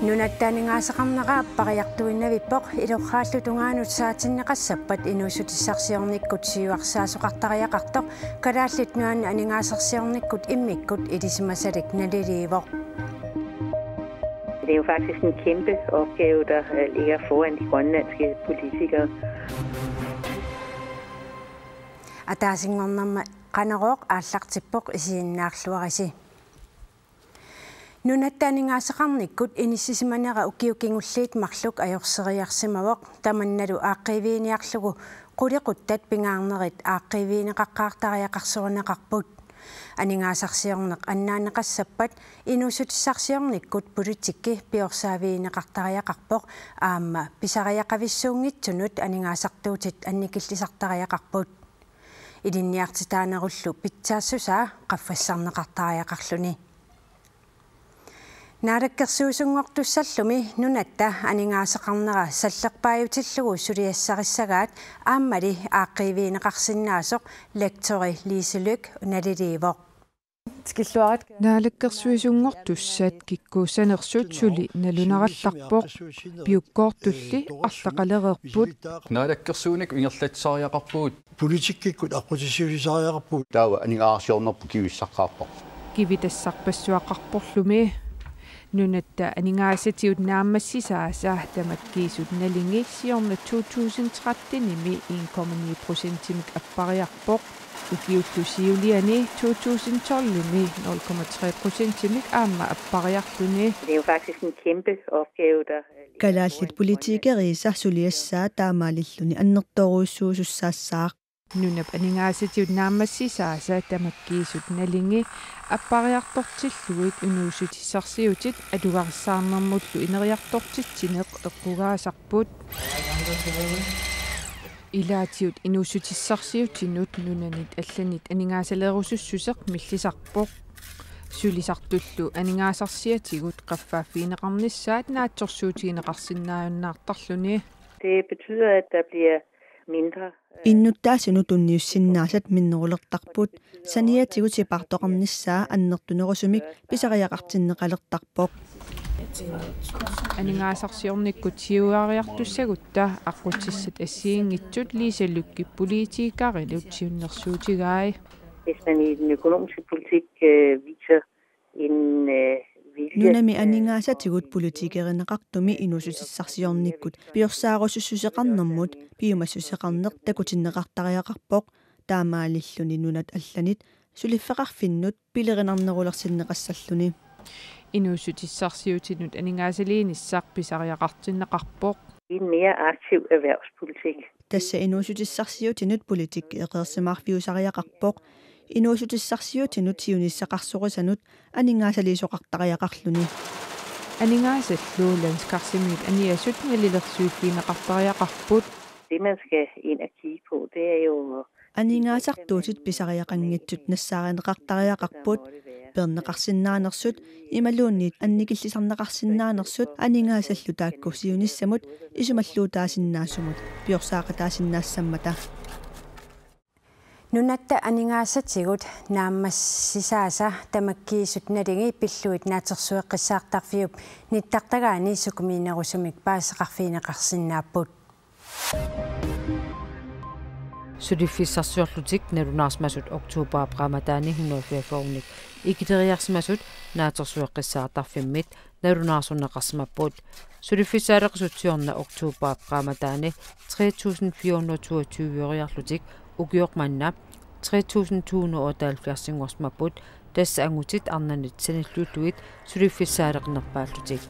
Nunattaningaasaqarnaqa appariartuinnavippoq ilorraallutungaanuut saatinneqassappat inuusutissarsiornikkut siuarsaasuqartariaqartoq kalaallit nuanni aningaasarsiornikkut immikkut ilisimasalik naliliivoq. Det er jo faktisk en kæmpe opgave, der ligger foran de grønlandske politikere. Ataasingornarma qanaroq aallartippoq isiinnaarluarisi. Nunattaningaasaqarnikkut inississimanera ukiukingulliit marluk ajorseriarsimavoq tamannalu aaqqiviiniarlugu quliquttat pingaarnerit aaqqiviineqaqqaartariaqarsuarnaqarput aningaasarsiorneq annaanneqassappat inuusutissarsiornikkut politikki piorsaaviineqartariaqarpoq aamma pisariaqavissuungitsunut aningaasartuutit annikillisartariaqarput ilinniartitaanerullu pitsaassusaa qaffassarneqartariaqarluni. Naarikkersuusungortussallumi nunatta aningaasaqarnera sallerpaajutillugu suliassarissagaat aammali aaqqiviineqarsinnaasoq lektori Liseløk naliliivoq. Naalakkersuisungortussat kikkuussanersut suli nalunarallarpoq piukkoortulli арлақалерерпут naalakkersuunik ingerlatsariaqarpuut politikkikut aqqutissuusisariaqarpuut taava aningaarsiornerpu kivissaqqaarpoq kivitassarpassuaqarporlumi nunatta aningaasatiut naammassisaasa tamakkiisut nalingi siorna 2013-nimi 1,9% appariarpoq ukiullusiuliani 2012-nimi 0,3% aamma appariarluni. Det er jo faktisk en kæmpe opgave, der kalaallit politikeriisa suliassaa taamaalilluni annertoruussuusussaassaaq nunap aningaasatiut naammassisaasa tamakkiisut nalingi appariartortilluit unuusutissarsiutit alugarsaarnermullu ineriartortitsineq eqqugaasarput ilaatiut inuusutissarsiutinut nunanit allanit aningaasaleerusussuseq millisarpoq sulisartullu aningaasarsiatigut qaffaafiineqarnissaat naatsorsuutiineqarsinnaajunnaartarluni. Det betyder, at der bliver mindre. Innuttaasinut unniussinnaasat minnerulertarput saniatigut sipartoqarnissaa annertunerusumik pisariaqartinneqalertarpoq. Aningaasarsiornikkut siuariartussagutta aqutissat assiingitsut Liseløkki politiikarilut siunnersuutigaai. Hvis man i den økonomiske politik viser en nunami aningaasatigut politikerineqartumi inususissarsiornikkut piorsaarussussuseqarnermut piumassuseqarneq takutinneqartariaqarpoq taamaalilluni nunat allanit suliffeqarfinnut pilerinarnerulersinneqassalluni inuusutissarsiutinut aningaasaliinissaq pisariaqartinneqarpoq en mere aktiv erhvervspolitik. tassa inuusutissarsiutinut politikki eqersimaarfiusariaqarpoq inuusutissarsiutinut siunissaqarsorusanut aningaasaliisoqartariaqarluni aningaasalluu landskarsimit aniasut ngalilersuutviineqartariaqarput. Det man skal ind og kigge på, det er jo aningaasartuutit pisariaqanngitsut nassaareneqartariaqarput perneqarsinnaanersut imaluunniit annikillisarneqarsinnaanersut aningaasаллу тааккусиунissamut исумаллуутаасиннаассумут пиорсаақатаасиннаассаммата nunatta aningaasatigut naammassisaasa tamakkiisut nalingi pilluit naatersueqqissaartarfiup nittartagaani sukumiinerusumik paaseqarfiineqarsinnaaput Sudifissarsiorlutik nalunarsmasut oktober qamataani 144 ikiteriarsimasut naatersueqqissaartarfimmit nalunarsunneqarsimapput sudifissaareqsutiorna oktober qamataani 3422 yoriarlutik ukiormanna 3278 tassa angutit arnanit sanillulluit sudifissaareqnerpaallutik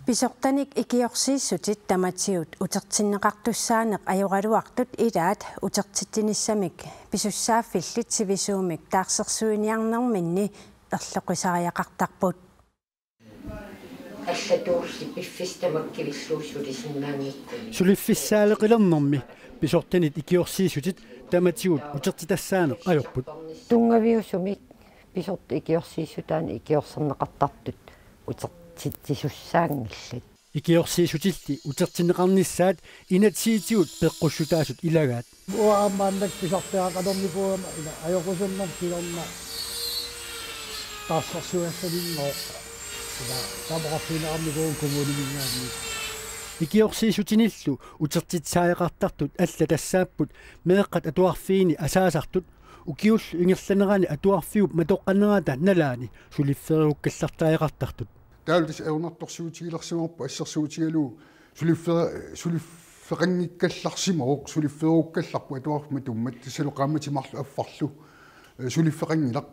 Pisortanik ikiorsiissutit tamatiut utertinneqartussaaneq ajoraluartut ilaat utertittinissamik pisussaaffillit sivisuumik taarsersuiniarnerminni erloqisariaqartarput аллатуурси пиффистамаккивиллуусулисиннаангикку сулиффиссаалеқилернэрми писортанит икиорсиисутит таматигут утертитассаанеқ ajorput тунгавиусумик писорт икиорсииссутаани икиорсернеқартартут утертиттисуссаангиллат Ikiorsiisutilli utertinneqarnissaat inatsiitigut peqqussutaasut ilagaat. Uamaannak pisarteaqanornikuama ila ajoqusunnar kilorna taassarsuassalinngooq. Ila taamaqarfineqarnikuun kumuulimingaani. Ikiorsiisutinillu utertitsaajeqartartut alla tassaapput meeqqat atuarfiini asaasartut ukiullu ingerlanerani atuarfiup matoqqannerata nalaani sulifferiukkallartaajeqartartut. Taaltis eunartorsuutigilersimorpu assersuutigaluu suliffeqanngikkallarsimooq sulifferuukkallarpu atuarfma tummat tassaluqaamatimarlu affarlu suliffeqangilaq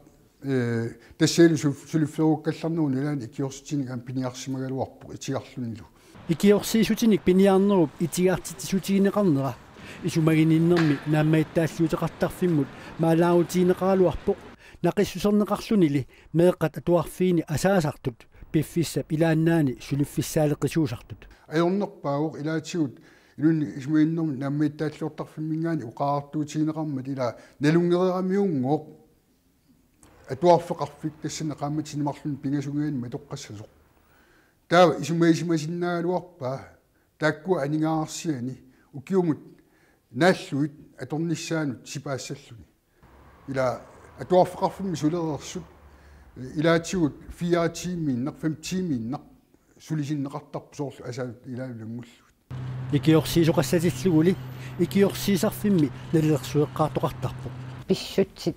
тассаали сулифферууккалларнуун икиорситиник аам пиниарсимагалуарпу итиарлуниlu икиорсиисутиник пиниарнеруп итигаартитсутигинеқарнера исумагининнэрми нааммаиттааллуутеқартарфиммут маалаагутиинеқаралуарпоқ нақиссусернеқарлунили меэққат атуарфиини асаасартут пиффиссап илааннаани сулиффиссаалеқисуусартут аёрнерпаагоқ илаатигут илунни исмуиннэрми нааммаиттааллуартарфиммингаани уқаартуутигинеқармат ила налунгерерамиунгооқ атуарфеқарфик тассанеқааматинемарлун пингасугаани матоққассасоқ таа исумаисимасиннаагалуарпаа тааккуа анигаарсиани укиумут нааллуит аторниссаанут сипаассаллуни ила атуарфеқарфимми сулерерсут илаатигут 4 тимииннақ 5 тимииннақ сулисиннеқартарпу соорлу асаавут илаалунгуллут икиорсиисоқассатиллугули икиорсиисарфимми налилерсуеққаартоқартарпу писсутсит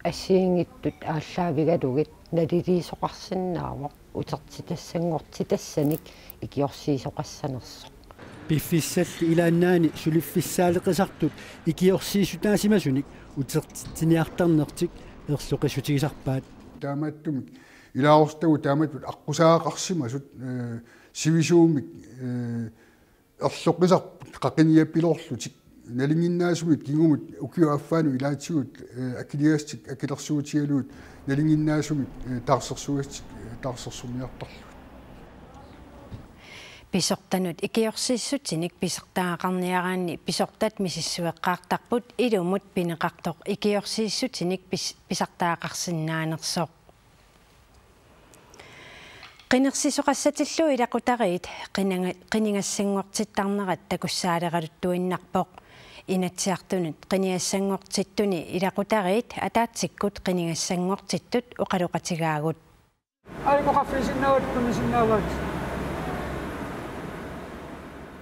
ассиингиттут ааллаавигалугит налилиисоқарсинаавоқ утертитассангортитассаник икиорсиисоқассанерсоқ пиффиссалли илааннаани сулиффиссаалеқисартут икиорсиисутаасимасуник утертитсиниартарнертик ерлоқиссутигисарпаат таамааттумик илаарстагу тааматут аққусаақарсимасут сивисуумик ерлоқисарпут қақиниаппилоорлутик налингиннаасумит кигумут укиуаффаану илаатигут акилиастик акилерсуутигалуут налингиннаасумит таарсерсуастик таарсерсумиартарлут писортанут икиорсиссутиник писертаақарниараани писортат мисиссуеққаартарпут илумут пинеқартоқ икиорсиссутиник писартаақарсинаанерсоқ qinерсисоқассатиллу илақутариит qinингассангортиттарнерат такуссаалералуттуиннарпоқ инатсиартунут qiniассангортиттуни илақутариит атаатсиккут qiniгассангортиттут оқалоқатигаагут айқоқаффисиннаават тунисиннаават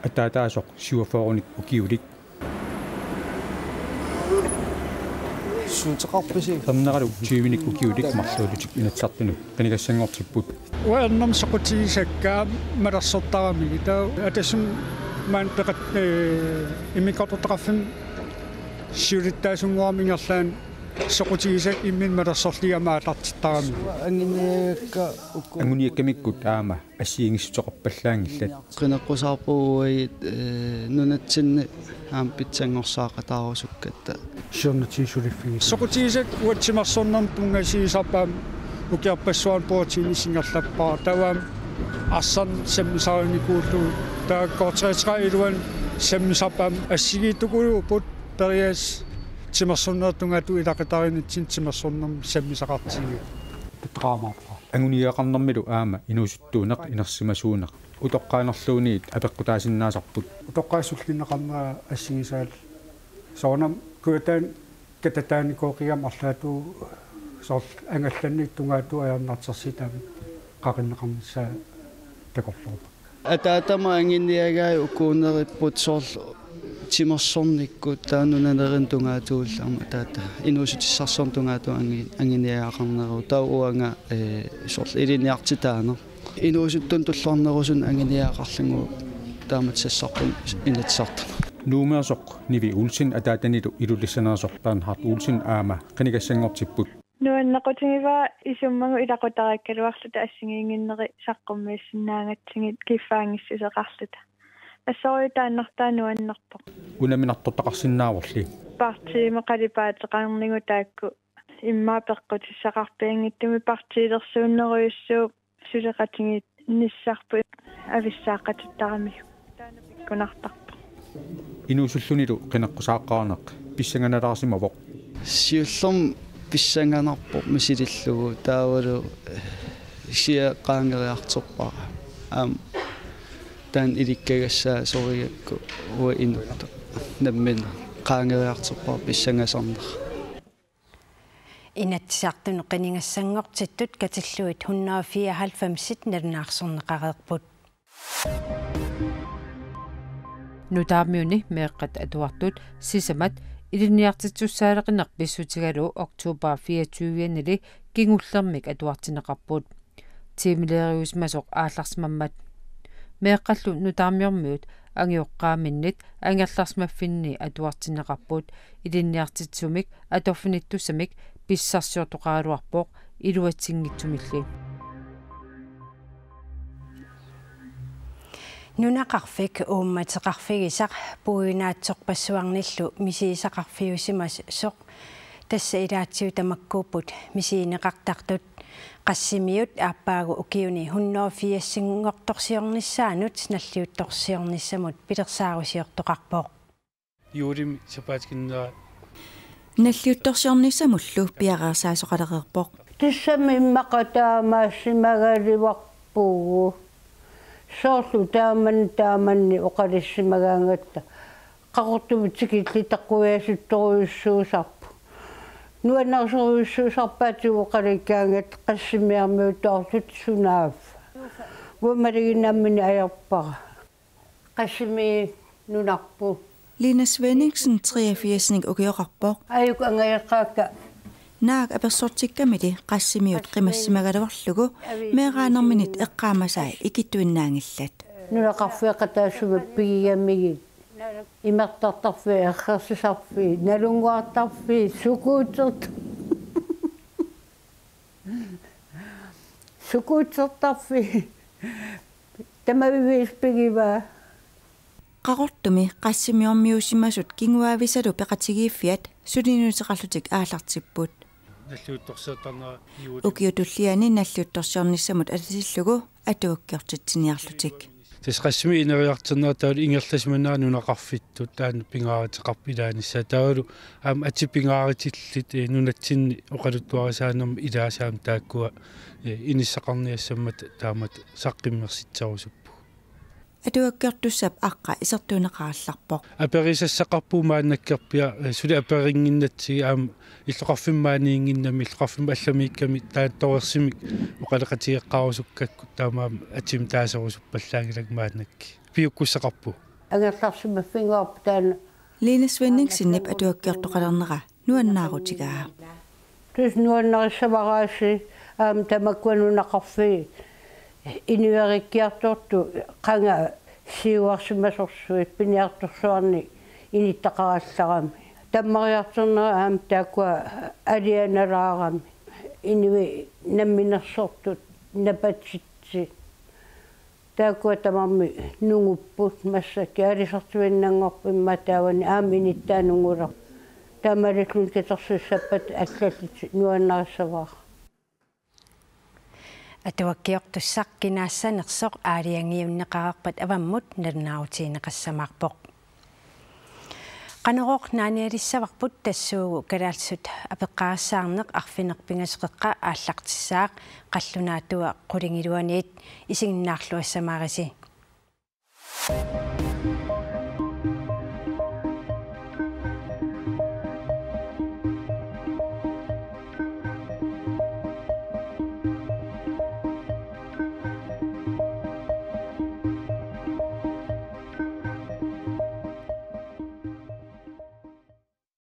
атаатаасоқ сиуафооруник укиулик суутеқарписи тамнералу 20-ник укиулик марлуулутик инатсартуну qiniгассангортиппут уаннам сақутигисаккаа малерсортарамиги таа атассун маан пеқат имикортоқарфим сиулиттаасунгуармингерлаан соқутигисак иммин малерсорлиамаалартиттарами ангуниаккамиккут аама ассиингиссутеқарпаллаангиллат qinеққусаарпууит нунатсинни аам питсангорсаақатаарусуккатта сиорнатисулиффиги соқутигисак уатсимарсорнерм пунгасиисарпаам укиарпассуан поотинисингерлаппаа таваам арсан саммисааникууллу тааккоортреетра илуан саммисарпаам ассигииттукулуупут периас тимерсорнертунгату илақитаринитсин тимерсорнерм саммисақартиги траамаарпа ангуниақарнэрмилу аама инуусуттуунеқ инерсимасуунеқ утоққаанерлуунит апеққутаасиннаасарпут утоққаассуллиннеқарнаа ассигисаал соонам куатаан кататааникооқиам арлаату сорл ангалланник тунгаату аярнартэрситаами қақиннеқарнссаа такорлорпак атаатама ангинниагаи укуунериппут соорлу тимерсорниккут таанунанерин тунгаатуулларма таата инуусутиссарсорн тунгаату ангинниаақарнеру тауанга сорл илиниартитаана инуусуттун туллорнерусун ангинниаақарлангу тааматсассарпун инатсартана нуумеерсоқ ниви улсин атаатанилу илулиссанерсортаан харт улсин аама qinigassangortipпут нуаннақутингива исуммагу илақутараккалуарлута ассигиингиннери саққуммиассинаангатсигит киффаангиссисеқарлута ассориутааннартаа нуаннарпоқ унаминартортақарсиннааварли партиимеқалипаатеқарнигу таакку иммаа пеққутиссақарпиангиттуми партиилерсууннеруйуссуу сулеқатингит ниссарпу ависсаақатуттарами таанапиккунартарпо инуусуллунилу qinеққусааққарнеқ писсанганалаарсимавоқ сиуллерм писсанганарпо мисилиллугу таавалу сиаққаангериартерпара аам таан иликкагассаа сориакку уа инутта наммина qaangeриартерпаа писсангасарнер инатсаартуне qinингассангортиттут катиллуит 194 налнаарсорнеқареерпут нутаамиуни меэққат атуартут сисамат илинниартитсуссаалеқинер писсутигалу октоба 24-нили кингуллермик атуартинеқарпут тимилериусмасоқ аалларсмаммат меэққаллу нутаамиормиут ангиоққааминнит ангерларсмаффинни атуартинеқарпут илинниартитсумик аторфиниттусамик писсарсиортоқаалуарпоқ илуатсингитсумилли нунақарфик уумматеқарфигисақ пуинаатсорпассуарниллу мисиисақарфиусимас соқ тасса илаатсиу тамаккууппут мисиинеқартартут qassimiut aappaagu ukiuni 184-сингорторсиорниссаанут наллиутторсиорнissamut пилерсааруsiortoqarpoq юрим сапааткиннера наллиутторсиорнissamullu пиараасаасоқалереерпоq тассами иммақатаамаассимагаливарпугу соорлу тааманни оқалиссимагаангатта қақортумитсикилли таққуяасутторуйуссуусарпу нуаннарсоруйуссуусарпаатигу қаликкаангат qassimiarmiutaartut sunaaf гумалигиннаммини аярпара qassimi nunarpu Lina Svenningsen 83-ник угиоқарпоқ аюк ангаеққаакка наак аперсортиккамили qassimiut qimassimagalаварлугу меэраанерминит эққаамасаа икиттуиннаангиллат нунақарфиақатаассума пигиаммиги имертартарфи эрхерсисарфи налунгуартарфи сукуутсертарфи тамавивис пигива qaqortumi qassimiormiusimmasut kinguaavisalu peqatigииффиат сулинуутеқарлутик аалартиппут наллиутторсиортарнера укиутуллиани наллиутторсиорнissamут алисиллугу атуаккиортитсиниарлутик тас qassimi инериартернера таалу ингерласманаа нунақарфиттут таан пингааратеқарпилааниссаа таалу аама атипингааратиллит нунатсинни оқалуттуарисаанерми илаасаам тааккуа иниссақарниассаммат таамат саққиммерситсарусуппу атуаккиортуссап аққа исертуунеқаралларпоқ аперисассақарпуумааннаккерпиа сули аперингиннатсиги аама иллоқарфиммааниингиннами иллоқарфим алламиикками таатторерсимик оқалеқатигеққарусуккакку таамаама атим таасерусуппаллаагилак мааннакки пиуккуссақарпу ангерларсимаффингуарп таана Lina Svenningsenнип атуаккиортоқалернера нуаннаарутигаа тус нуаннериссаварааси аама тамаккуанунақарфи инуериккиарторту қанга сиуарсимасорсуит пиниарторсуарни иниттақаралларами таммариартернера аама тааккуа алианалаарами инуи намминерсортут напатситси тааккуа тамарми нугуппут массаки алисартуиннангорпимма таавани аама иниттаанунгулар таамалиллун китерсуссаппат аллаллит нуаннариссаваа атуаккиортуссақ кинаассанерсоқ аалиангиуннеқарарпат аваммут налнааутиинеқассамаарпоқ qanoroq naanialissavарпут тассуугу калаалсут апеққаассаарнеқ арфинерпингасеқеққа ааллартиссаақ қаллунаатуа қулингилуаниит исигиннаарлуассамаариси